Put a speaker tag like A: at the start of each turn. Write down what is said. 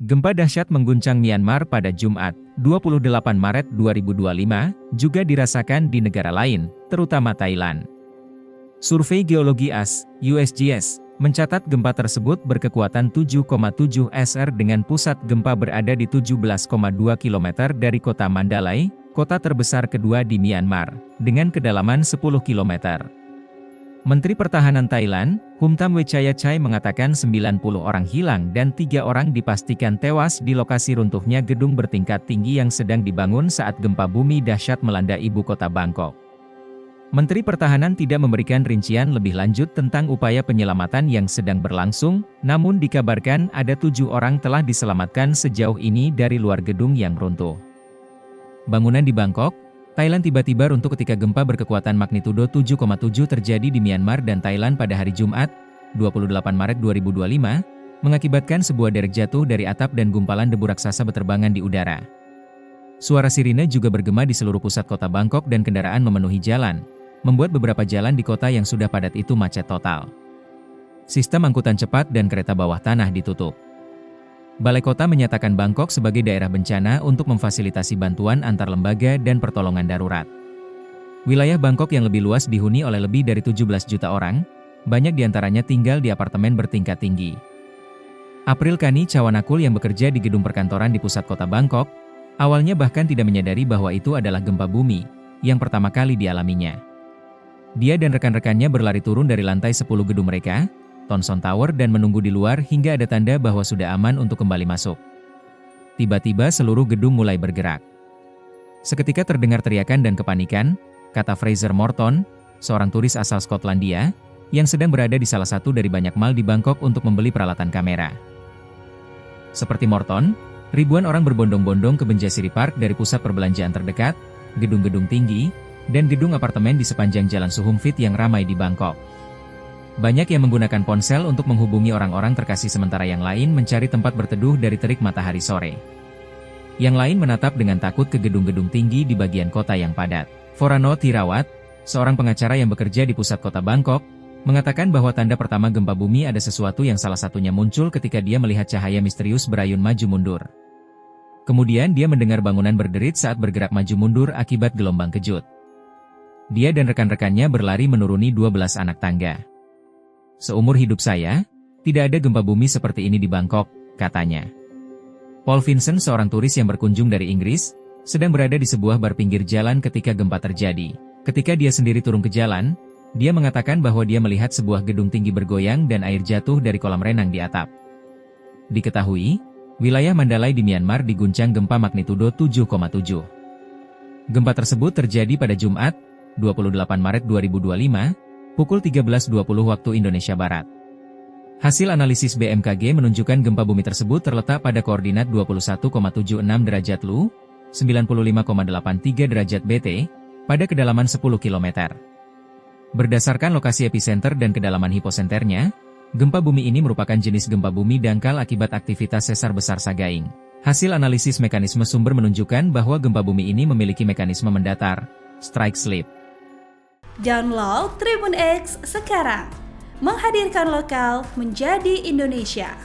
A: Gempa dahsyat mengguncang Myanmar pada Jumat, 28 Maret 2025, juga dirasakan di negara lain, terutama Thailand. Survei Geologi AS, USGS, mencatat gempa tersebut berkekuatan 7,7 SR dengan pusat gempa berada di 17,2 km dari kota Mandalay, kota terbesar kedua di Myanmar, dengan kedalaman 10 km. Menteri Pertahanan Thailand, Humtam Wechayachai mengatakan 90 orang hilang dan 3 orang dipastikan tewas di lokasi runtuhnya gedung bertingkat tinggi yang sedang dibangun saat gempa bumi dahsyat melanda ibu kota Bangkok. Menteri Pertahanan tidak memberikan rincian lebih lanjut tentang upaya penyelamatan yang sedang berlangsung, namun dikabarkan ada 7 orang telah diselamatkan sejauh ini dari luar gedung yang runtuh. Bangunan di Bangkok, Thailand tiba-tiba runtuh ketika gempa berkekuatan magnitudo 7,7 terjadi di Myanmar dan Thailand pada hari Jumat, 28 Maret 2025, mengakibatkan sebuah derek jatuh dari atap dan gumpalan debu raksasa berterbangan di udara. Suara sirine juga bergema di seluruh pusat kota Bangkok dan kendaraan memenuhi jalan, membuat beberapa jalan di kota yang sudah padat itu macet total. Sistem angkutan cepat dan kereta bawah tanah ditutup. Balai Kota menyatakan Bangkok sebagai daerah bencana untuk memfasilitasi bantuan antar lembaga dan pertolongan darurat. Wilayah Bangkok yang lebih luas dihuni oleh lebih dari 17 juta orang, banyak diantaranya tinggal di apartemen bertingkat tinggi. April Kani Cawanakul yang bekerja di gedung perkantoran di pusat kota Bangkok, awalnya bahkan tidak menyadari bahwa itu adalah gempa bumi, yang pertama kali dialaminya. Dia dan rekan-rekannya berlari turun dari lantai 10 gedung mereka, Thomson Tower, dan menunggu di luar hingga ada tanda bahwa sudah aman untuk kembali masuk. Tiba-tiba seluruh gedung mulai bergerak. Seketika terdengar teriakan dan kepanikan, kata Fraser Morton, seorang turis asal Skotlandia, yang sedang berada di salah satu dari banyak mall di Bangkok untuk membeli peralatan kamera. Seperti Morton, ribuan orang berbondong-bondong ke Benjasiri Park dari pusat perbelanjaan terdekat, gedung-gedung tinggi, dan gedung apartemen di sepanjang Jalan Sukhumvit yang ramai di Bangkok. Banyak yang menggunakan ponsel untuk menghubungi orang-orang terkasih sementara yang lain mencari tempat berteduh dari terik matahari sore. Yang lain menatap dengan takut ke gedung-gedung tinggi di bagian kota yang padat. Forano Thirawat, seorang pengacara yang bekerja di pusat kota Bangkok, mengatakan bahwa tanda pertama gempa bumi ada sesuatu yang salah satunya muncul ketika dia melihat cahaya misterius berayun maju mundur. Kemudian dia mendengar bangunan berderit saat bergerak maju mundur akibat gelombang kejut. Dia dan rekan-rekannya berlari menuruni 12 anak tangga. Seumur hidup saya, tidak ada gempa bumi seperti ini di Bangkok, katanya. Paul Vincent, seorang turis yang berkunjung dari Inggris, sedang berada di sebuah bar pinggir jalan ketika gempa terjadi. Ketika dia sendiri turun ke jalan, dia mengatakan bahwa dia melihat sebuah gedung tinggi bergoyang dan air jatuh dari kolam renang di atap. Diketahui, wilayah Mandalay di Myanmar diguncang gempa magnitudo 7,7. Gempa tersebut terjadi pada Jumat, 28 Maret 2025, pukul 13.20 waktu Indonesia Barat. Hasil analisis BMKG menunjukkan gempa bumi tersebut terletak pada koordinat 21,76 derajat Lu, 95,83 derajat BT, pada kedalaman 10 km. Berdasarkan lokasi epicenter dan kedalaman hiposenternya, gempa bumi ini merupakan jenis gempa bumi dangkal akibat aktivitas sesar besar Sagaing. Hasil analisis mekanisme sumber menunjukkan bahwa gempa bumi ini memiliki mekanisme mendatar, strike slip.
B: Download Tribun X sekarang, menghadirkan lokal menjadi Indonesia.